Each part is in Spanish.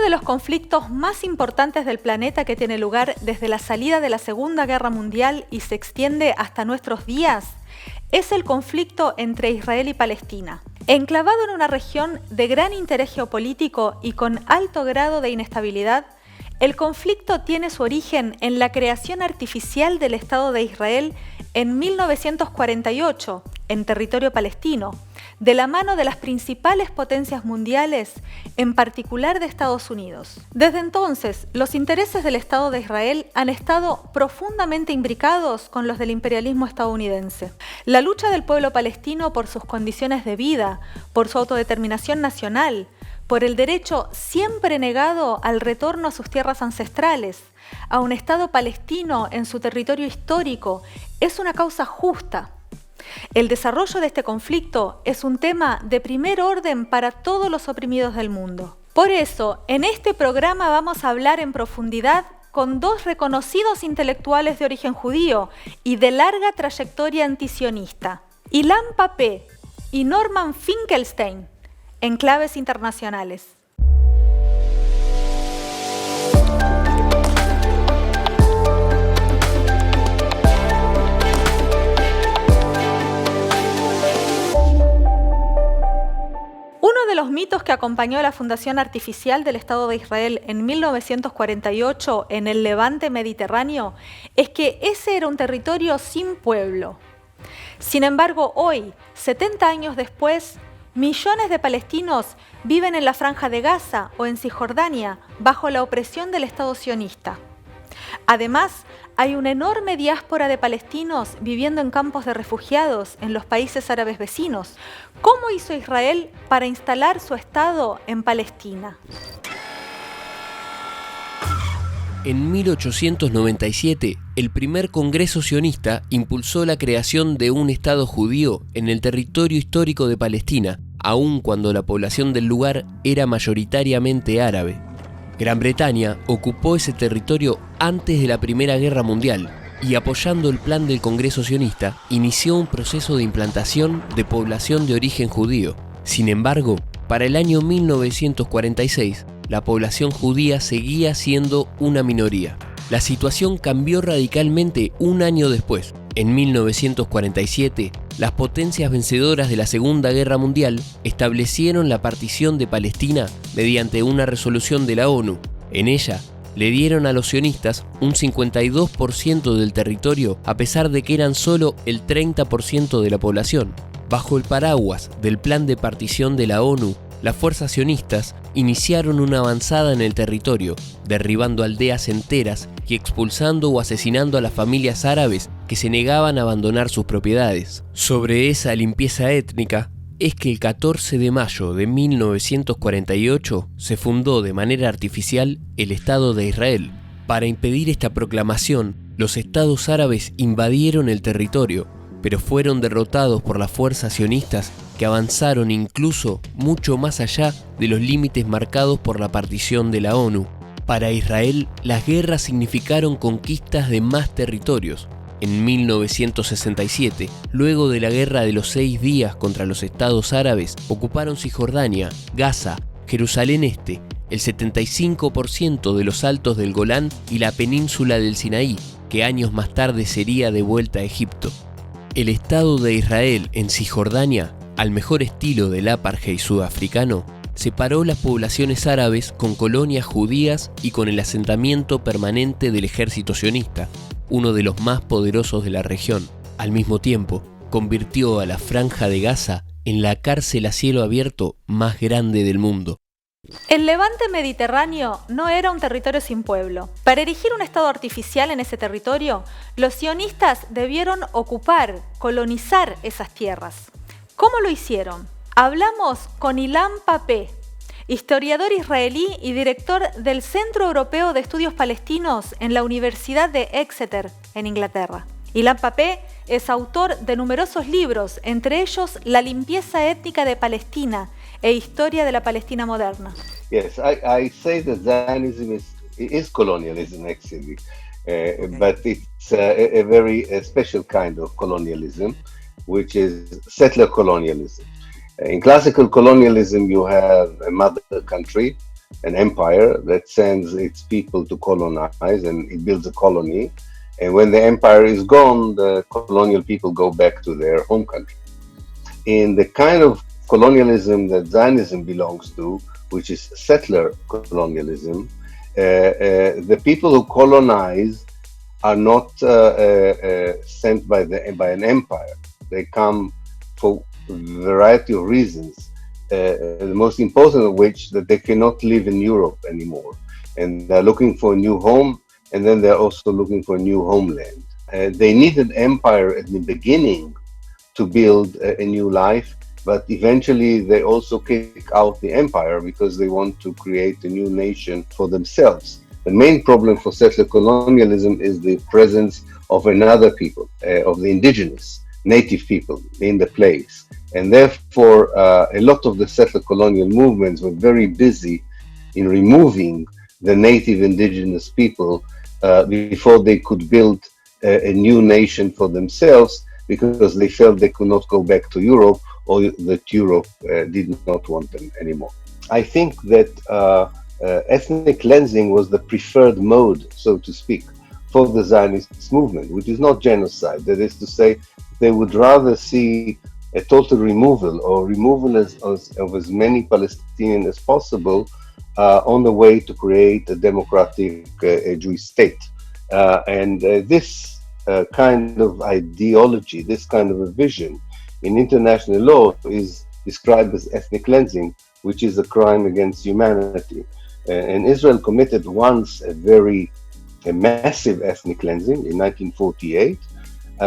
Uno de los conflictos más importantes del planeta que tiene lugar desde la salida de la Segunda Guerra Mundial y se extiende hasta nuestros días es el conflicto entre Israel y Palestina. Enclavado en una región de gran interés geopolítico y con alto grado de inestabilidad, el conflicto tiene su origen en la creación artificial del Estado de Israel en 1948, en territorio palestino, de la mano de las principales potencias mundiales, en particular de Estados Unidos. Desde entonces, los intereses del Estado de Israel han estado profundamente imbricados con los del imperialismo estadounidense. La lucha del pueblo palestino por sus condiciones de vida, por su autodeterminación nacional, por el derecho siempre negado al retorno a sus tierras ancestrales, a un Estado palestino en su territorio histórico, es una causa justa. El desarrollo de este conflicto es un tema de primer orden para todos los oprimidos del mundo. Por eso, en este programa vamos a hablar en profundidad con dos reconocidos intelectuales de origen judío y de larga trayectoria antisionista, Ilan Pappé y Norman Finkelstein, en Claves Internacionales. Uno de los mitos que acompañó a la fundación artificial del Estado de Israel en 1948 en el Levante mediterráneo es que ese era un territorio sin pueblo. Sin embargo, hoy, 70 años después, millones de palestinos viven en la Franja de Gaza o en Cisjordania bajo la opresión del Estado sionista. Además, hay una enorme diáspora de palestinos viviendo en campos de refugiados en los países árabes vecinos. ¿Cómo hizo Israel para instalar su Estado en Palestina? En 1897, el primer Congreso sionista impulsó la creación de un Estado judío en el territorio histórico de Palestina, aun cuando la población del lugar era mayoritariamente árabe. Gran Bretaña ocupó ese territorio antes de la Primera Guerra Mundial y, apoyando el plan del Congreso sionista, inició un proceso de implantación de población de origen judío. Sin embargo, para el año 1946, la población judía seguía siendo una minoría. La situación cambió radicalmente un año después. En 1947, las potencias vencedoras de la Segunda Guerra Mundial establecieron la partición de Palestina mediante una resolución de la ONU. En ella, le dieron a los sionistas un 52% del territorio, a pesar de que eran solo el 30% de la población. Bajo el paraguas del plan de partición de la ONU, las fuerzas sionistas iniciaron una avanzada en el territorio, derribando aldeas enteras y expulsando o asesinando a las familias árabes que se negaban a abandonar sus propiedades. Sobre esa limpieza étnica es que el 14 de mayo de 1948 se fundó de manera artificial el Estado de Israel. Para impedir esta proclamación, los estados árabes invadieron el territorio, pero fueron derrotados por las fuerzas sionistas que avanzaron incluso mucho más allá de los límites marcados por la partición de la ONU. Para Israel, las guerras significaron conquistas de más territorios. En 1967, luego de la Guerra de los 6 días contra los estados árabes, ocuparon Cisjordania, Gaza, Jerusalén Este, el 75% de los altos del Golán y la península del Sinaí, que años más tarde sería devuelta a Egipto. El Estado de Israel en Cisjordania, al mejor estilo del apartheid sudafricano, separó las poblaciones árabes con colonias judías y con el asentamiento permanente del ejército sionista, uno de los más poderosos de la región. Al mismo tiempo, convirtió a la Franja de Gaza en la cárcel a cielo abierto más grande del mundo. El Levante mediterráneo no era un territorio sin pueblo. Para erigir un estado artificial en ese territorio, los sionistas debieron ocupar, colonizar esas tierras. ¿Cómo lo hicieron? Hablamos con Ilan Pappé, historiador israelí y director del Centro Europeo de Estudios Palestinos en la Universidad de Exeter, en Inglaterra. Ilan Pappé es autor de numerosos libros, entre ellos La limpieza étnica de Palestina e Historia de la Palestina moderna. Yes, I say that Zionism is colonialism actually, but it's a very special kind of colonialism, which is settler colonialism. In classical colonialism, you have a mother country an empire that sends its people to colonize, and it builds a colony. And when the empire is gone, the colonial people go back to their home country. In the kind of colonialism that Zionism belongs to, which is settler colonialism, the people who colonize are not sent by an empire. They come for a variety of reasons. The most important of which that they cannot live in Europe anymore, and they're looking for a new home, and then they're also looking for a new homeland. They need an empire at the beginning to build a new life, but eventually they also kick out the empire because they want to create a new nation for themselves. The main problem for settler colonialism is the presence of another people, of the indigenous, native people in the place. And therefore, a lot of the settler colonial movements were very busy in removing the native indigenous people before they could build a new nation for themselves, because they felt they could not go back to Europe, or that Europe did not want them anymore. I think that ethnic cleansing was the preferred mode, so to speak, for the Zionist movement, which is not genocide. That is to say, they would rather see a total removal, or removal of as many Palestinians as possible on the way to create a democratic Jewish state. And this kind of ideology, this kind of a vision in international law is described as ethnic cleansing, which is a crime against humanity. And Israel committed once a massive ethnic cleansing in 1948,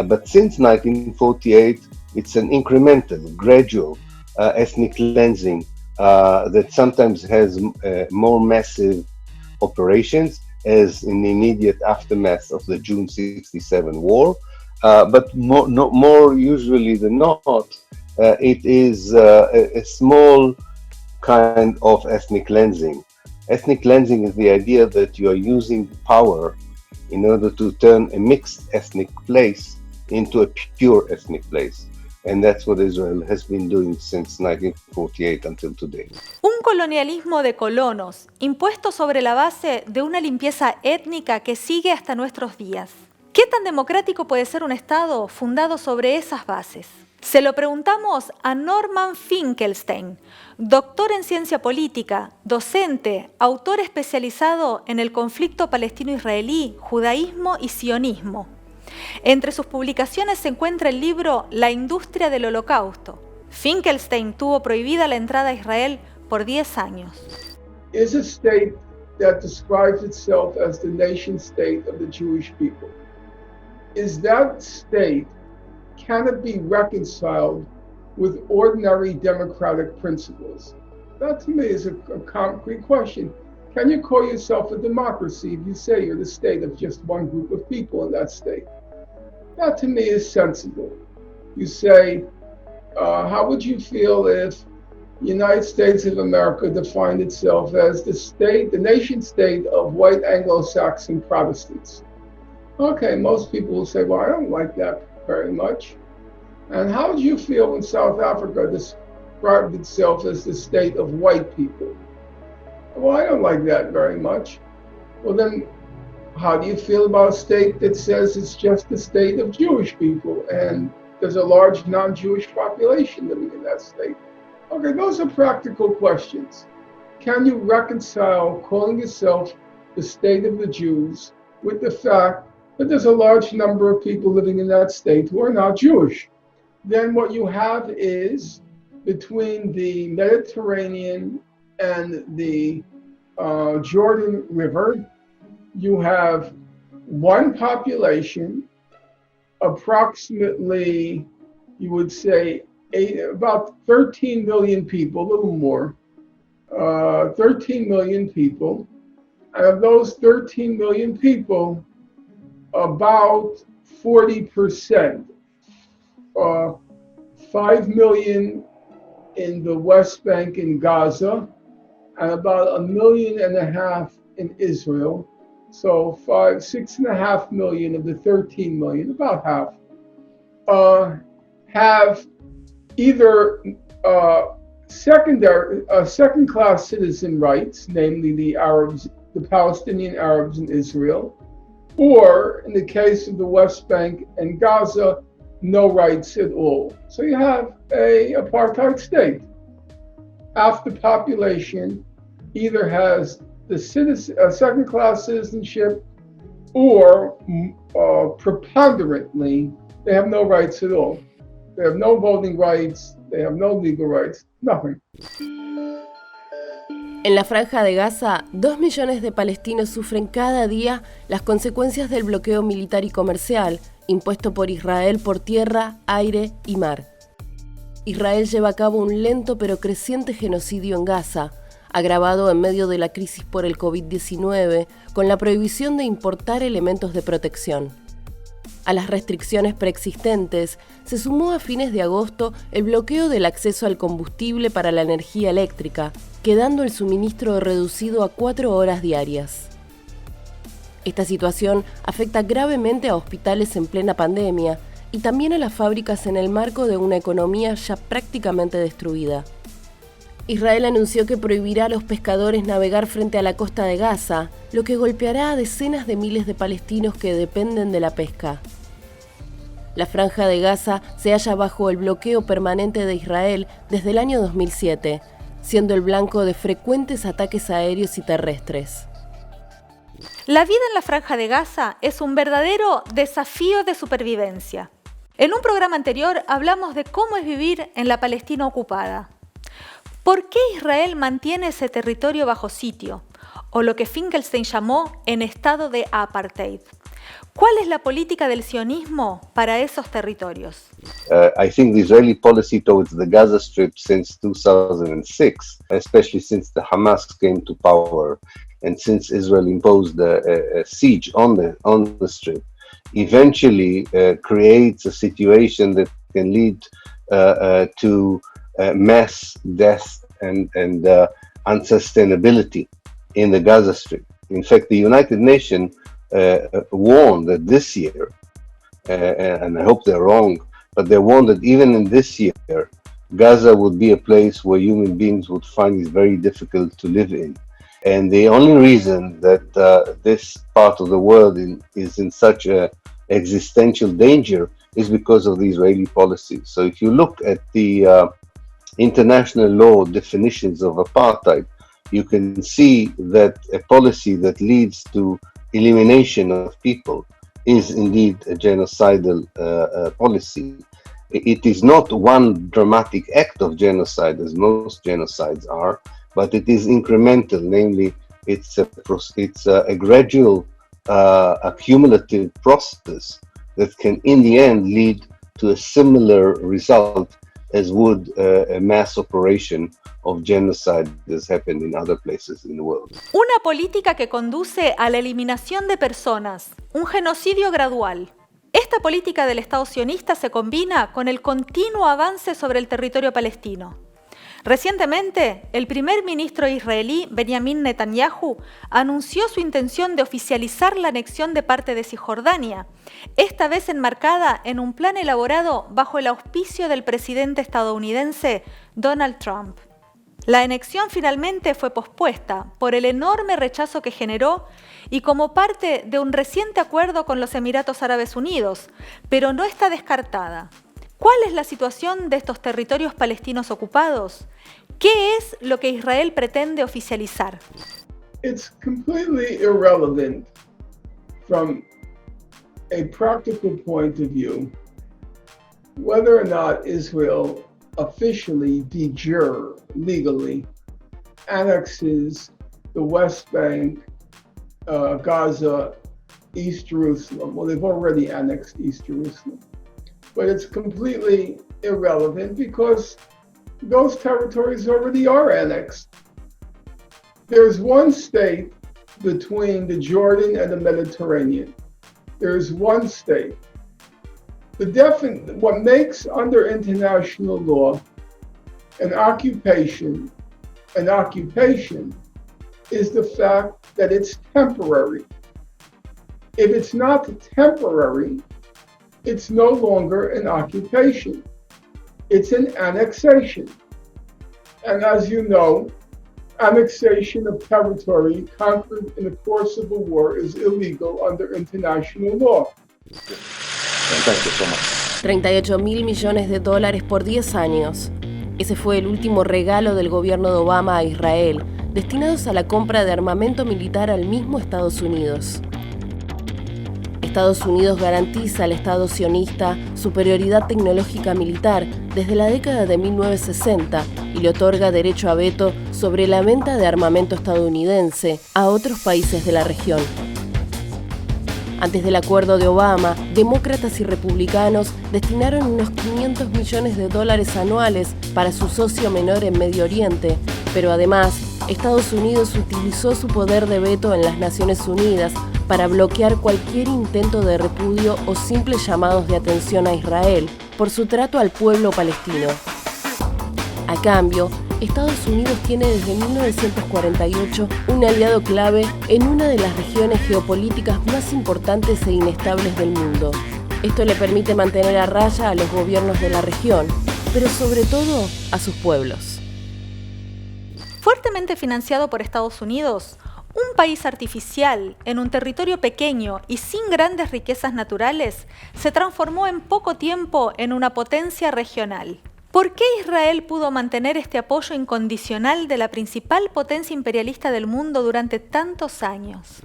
but since 1948, it's an incremental, gradual ethnic cleansing that sometimes has more massive operations, as in the immediate aftermath of the June 67 war. But more usually than not, it is a small kind of ethnic cleansing. Ethnic cleansing is the idea that you are using power in order to turn a mixed ethnic place into a pure ethnic place. And that's what Israel has been doing since 1948 until today. Un colonialismo de colonos, impuesto sobre la base de una limpieza étnica que sigue hasta nuestros días. ¿Qué tan democrático puede ser un Estado fundado sobre esas bases? Se lo preguntamos a Norman Finkelstein, doctor en ciencia política, docente, autor especializado en el conflicto palestino-israelí, judaísmo y sionismo. Entre sus publicaciones se encuentra el libro La industria del holocausto. Finkelstein tuvo prohibida la entrada a Israel por 10 años. Is a state that describes itself as the nation state of the Jewish people. Is that state, can it be reconciled with ordinary democratic principles? That to me is a concrete question. Can you call yourself a democracy if you say you're the state of just one group of people in that state? That to me is sensible. You say, how would you feel if the United States of America defined itself as the state, the nation state of white Anglo-Saxon Protestants? Okay, most people will say, well, I don't like that very much. And how would you feel when South Africa described itself as the state of white people? Well, I don't like that very much. Well, then how do you feel about a state that says it's just the state of Jewish people and there's a large non-Jewish population living in that state? Okay, those are practical questions. Can you reconcile calling yourself the state of the Jews with the fact that there's a large number of people living in that state who are not Jewish? Then what you have is, between the Mediterranean and the Jordan River, you have one population, approximately, you would say, about 13 million people, a little more, 13 million people. And of those 13 million people, about 40%, 5 million in the West Bank in Gaza, and about 1.5 million in Israel. So 6.5 million of the 13 million, about half, have either second-class citizen rights, namely the Arabs, the Palestinian Arabs in Israel, or in the case of the West Bank and Gaza, no rights at all. So you have an apartheid state. Half the population either has the second-class citizenship, or preponderantly, they have no rights at all. They have no voting rights, they have no legal rights, nothing. En la Franja de Gaza, 2 millones de palestinos sufren cada día las consecuencias del bloqueo militar y comercial impuesto por Israel por tierra, aire y mar. Israel lleva a cabo un lento pero creciente genocidio en Gaza, agravado en medio de la crisis por el COVID-19, con la prohibición de importar elementos de protección. A las restricciones preexistentes se sumó a fines de agosto el bloqueo del acceso al combustible para la energía eléctrica, quedando el suministro reducido a 4 horas diarias. Esta situación afecta gravemente a hospitales en plena pandemia y también a las fábricas en el marco de una economía ya prácticamente destruida. Israel anunció que prohibirá a los pescadores navegar frente a la costa de Gaza, lo que golpeará a decenas de miles de palestinos que dependen de la pesca. La Franja de Gaza se halla bajo el bloqueo permanente de Israel desde el año 2007, siendo el blanco de frecuentes ataques aéreos y terrestres. La vida en la Franja de Gaza es un verdadero desafío de supervivencia. En un programa anterior hablamos de cómo es vivir en la Palestina ocupada. ¿Por qué Israel mantiene ese territorio bajo sitio, o lo que Finkelstein llamó en estado de apartheid? ¿Cuál es la política del sionismo para esos territorios? I think the Israeli policy towards the Gaza Strip since 2006, especially since the Hamas came to power and since Israel imposed a siege on the strip, eventually creates a situation that can lead to mass death and unsustainability in the Gaza Strip. In fact, the United Nations warned that this year, and I hope they're wrong, but they warned that even in this year, Gaza would be a place where human beings would find it very difficult to live in. And the only reason that this part of the world is in such a existential danger is because of the Israeli policy. So if you look at the international law definitions of apartheid, you can see that a policy that leads to elimination of people is indeed a genocidal policy. It is not one dramatic act of genocide, as most genocides are, but it is incremental. Namely, it's a gradual, accumulative process that can, in the end, lead to a similar result as would a mass operation of genocide that's happened in other places in the world. Una política que conduce a la eliminación de personas, un genocidio gradual. Esta política del Estado sionista se combina con el continuo avance sobre el territorio palestino. Recientemente, el primer ministro israelí, Benjamin Netanyahu, anunció su intención de oficializar la anexión de parte de Cisjordania, esta vez enmarcada en un plan elaborado bajo el auspicio del presidente estadounidense Donald Trump. La anexión finalmente fue pospuesta por el enorme rechazo que generó y como parte de un reciente acuerdo con los Emiratos Árabes Unidos, pero no está descartada. ¿Cuál es la situación de estos territorios palestinos ocupados? ¿Qué es lo que Israel pretende oficializar? It's completely irrelevant from a practical point of view whether or not Israel officially, de jure, legally, annexes the West Bank, Gaza, East Jerusalem. Well, they've already annexed East Jerusalem. But it's completely irrelevant because those territories already are annexed. There's one state between the Jordan and the Mediterranean. There's one state. What makes under international law an occupation is the fact that it's temporary. If it's not temporary, it's no longer an occupation. It's an annexation. And as you know, annexation of territory conquered in the course of a war is illegal under international law. Thank you so much. 38.000 millones de dólares por 10 años. Ese fue el último regalo del gobierno de Obama a Israel, destinados a la compra de armamento militar al mismo Estados Unidos. Estados Unidos garantiza al Estado sionista superioridad tecnológica militar desde la década de 1960 y le otorga derecho a veto sobre la venta de armamento estadounidense a otros países de la región. Antes del acuerdo de Obama, demócratas y republicanos destinaron unos 500 millones de dólares anuales para su socio menor en Medio Oriente, pero además, Estados Unidos utilizó su poder de veto en las Naciones Unidas para bloquear cualquier intento de repudio o simples llamados de atención a Israel por su trato al pueblo palestino. A cambio, Estados Unidos tiene desde 1948 un aliado clave en una de las regiones geopolíticas más importantes e inestables del mundo. Esto le permite mantener a raya a los gobiernos de la región, pero sobre todo a sus pueblos. Fuertemente financiado por Estados Unidos, un país artificial, en un territorio pequeño y sin grandes riquezas naturales, se transformó en poco tiempo en una potencia regional. ¿Por qué Israel pudo mantener este apoyo incondicional de la principal potencia imperialista del mundo durante tantos años?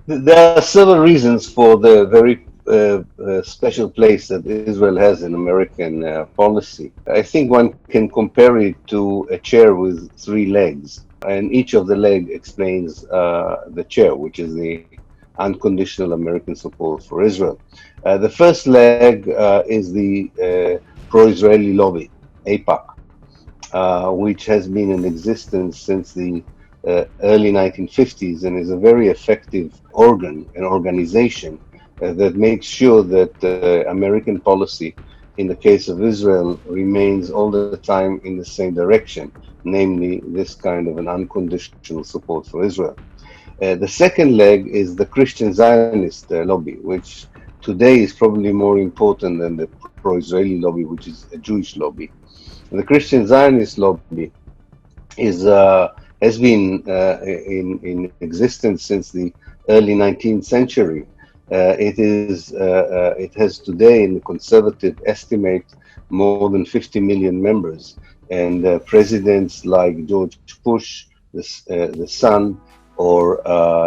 There are several reasons for the very special place that Israel has in American policy. I think one can compare it to a chair with three legs, and each of the legs explains the chair, which is the unconditional American support for Israel. The first leg is the pro-Israeli lobby, AIPAC, which has been in existence since the early 1950s and is a very effective organ and organization that makes sure that American policy in the case of Israel remains all the time in the same direction, namely this kind of an unconditional support for Israel. The second leg is the Christian Zionist lobby, which today is probably more important than the pro-Israeli lobby, which is a Jewish lobby. The Christian Zionist lobby has been in existence since the early 19th century. It has today, in the conservative estimate, more than 50 million members, and presidents like George Bush, the son, or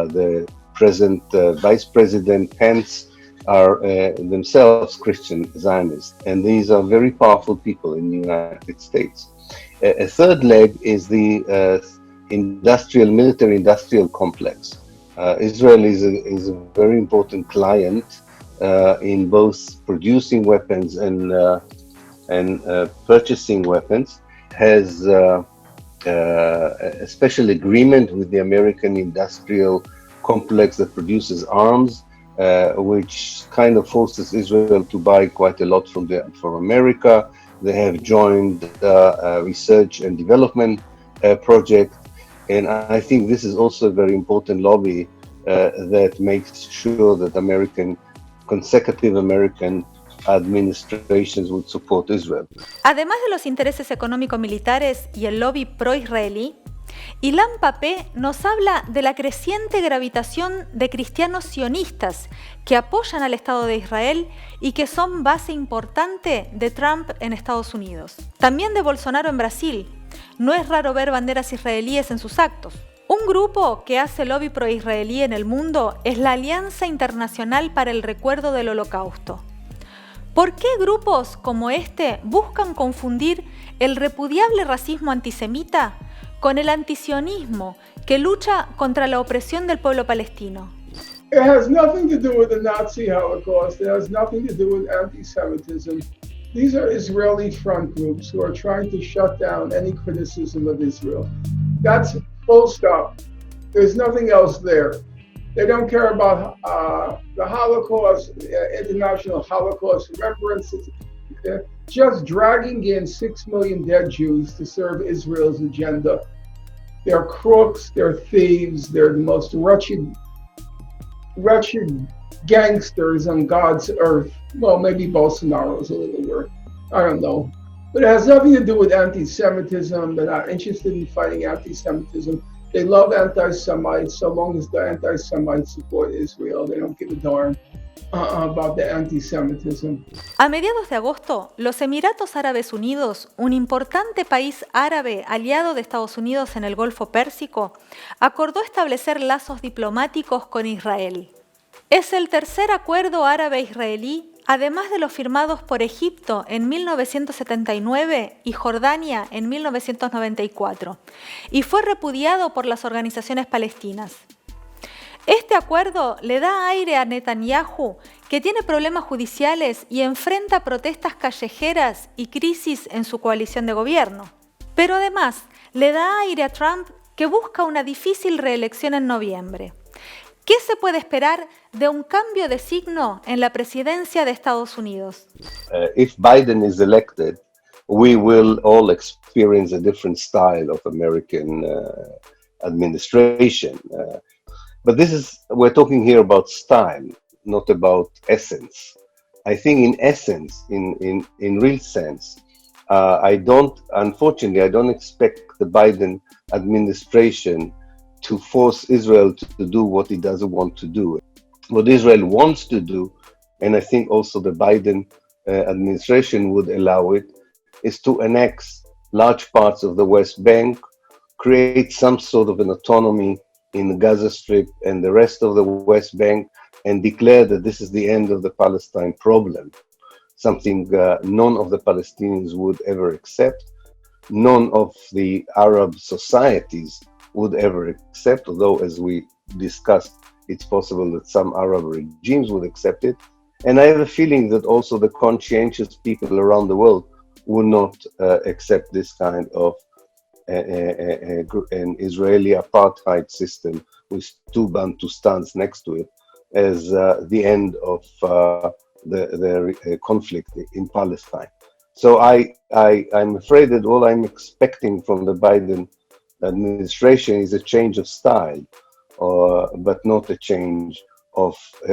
the present Vice President Pence are themselves Christian Zionists, and these are very powerful people in the United States. A third leg is the military-industrial complex. Israel is a very important client in both producing weapons and purchasing weapons. Has a special agreement with the American industrial complex that produces arms, which kind of forces Israel to buy quite a lot from America. They have joined a research and development project. And I think this is also a very important lobby that makes sure that consecutive American administrations would support Israel. Además de los intereses económico-militares y el lobby pro-israelí, Ilan Pappé nos habla de la creciente gravitación de cristianos sionistas que apoyan al Estado de Israel y que son base importante de Trump en Estados Unidos. También de Bolsonaro en Brasil. No es raro ver banderas israelíes en sus actos. Un grupo que hace lobby pro-israelí en el mundo es la Alianza Internacional para el Recuerdo del Holocausto. ¿Por qué grupos como este buscan confundir el repudiable racismo antisemita con el antisionismo que lucha contra la opresión del pueblo palestino? It has nothing to do with the Nazi Holocaust. It has nothing to do with anti-Semitism. These are Israeli front groups who are trying to shut down any criticism of Israel. That's full stop. There's nothing else there. They don't care about the Holocaust, international Holocaust references. They're just dragging in 6 million dead Jews to serve Israel's agenda. They're crooks, they're thieves, they're the most wretched gangsters on God's earth. Well, maybe Bolsonaro's a little worse. I don't know. But it has nothing to do with anti-Semitism. They're not interested in fighting anti-Semitism. They love anti-Semites so long as the anti-Semites support Israel. They don't give a darn about the anti-Semitism. A mediados de agosto, los Emiratos Árabes Unidos, un importante país árabe aliado de Estados Unidos en el Golfo Pérsico, acordó establecer lazos diplomáticos con Israel. Es el tercer acuerdo árabe-israelí, además de los firmados por Egipto en 1979 y Jordania en 1994, y fue repudiado por las organizaciones palestinas. Este acuerdo le da aire a Netanyahu, que tiene problemas judiciales y enfrenta protestas callejeras y crisis en su coalición de gobierno. Pero además le da aire a Trump, que busca una difícil reelección en noviembre. ¿Qué se puede esperar de un cambio de signo en la presidencia de Estados Unidos? If Biden is elected, we will all experience a different style of American administration. But we're talking here about style, not about essence. I think in essence, in real sense, unfortunately, I don't expect the Biden administration to force Israel to do what it doesn't want to do. What Israel wants to do, and I think also the Biden administration would allow it, is to annex large parts of the West Bank, create some sort of an autonomy in the Gaza Strip and the rest of the West Bank, and declare that this is the end of the Palestine problem, something none of the Palestinians would ever accept, none of the Arab societies would ever accept, although as we discussed, it's possible that some Arab regimes would accept it. And I have a feeling that also the conscientious people around the world would not accept this kind of an Israeli apartheid system with two Bantustans next to it as the end of the conflict in Palestine. So I'm afraid that all I'm expecting from the Biden administration is a change of style, but not a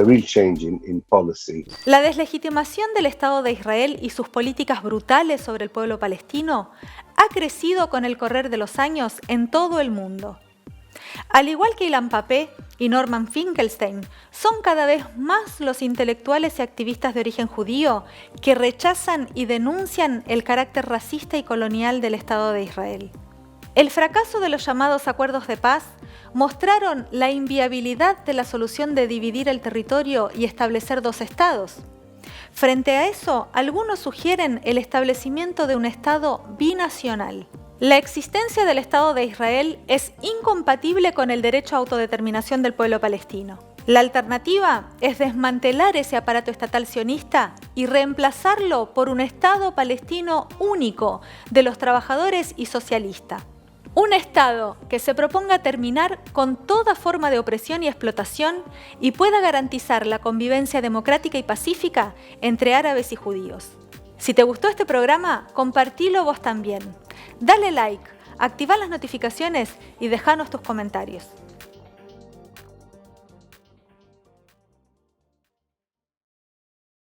real change in policy. La deslegitimación del Estado de Israel y sus políticas brutales sobre el pueblo palestino ha crecido con el correr de los años en todo el mundo. Al igual que Ilan Pappé y Norman Finkelstein, son cada vez más los intelectuales y activistas de origen judío que rechazan y denuncian el carácter racista y colonial del Estado de Israel. El fracaso de los llamados acuerdos de paz mostraron la inviabilidad de la solución de dividir el territorio y establecer dos estados. Frente a eso, algunos sugieren el establecimiento de un Estado binacional. La existencia del Estado de Israel es incompatible con el derecho a autodeterminación del pueblo palestino. La alternativa es desmantelar ese aparato estatal sionista y reemplazarlo por un Estado palestino único de los trabajadores y socialista. Un Estado que se proponga terminar con toda forma de opresión y explotación y pueda garantizar la convivencia democrática y pacífica entre árabes y judíos. Si te gustó este programa, compartilo vos también. Dale like, activa las notificaciones y dejanos tus comentarios.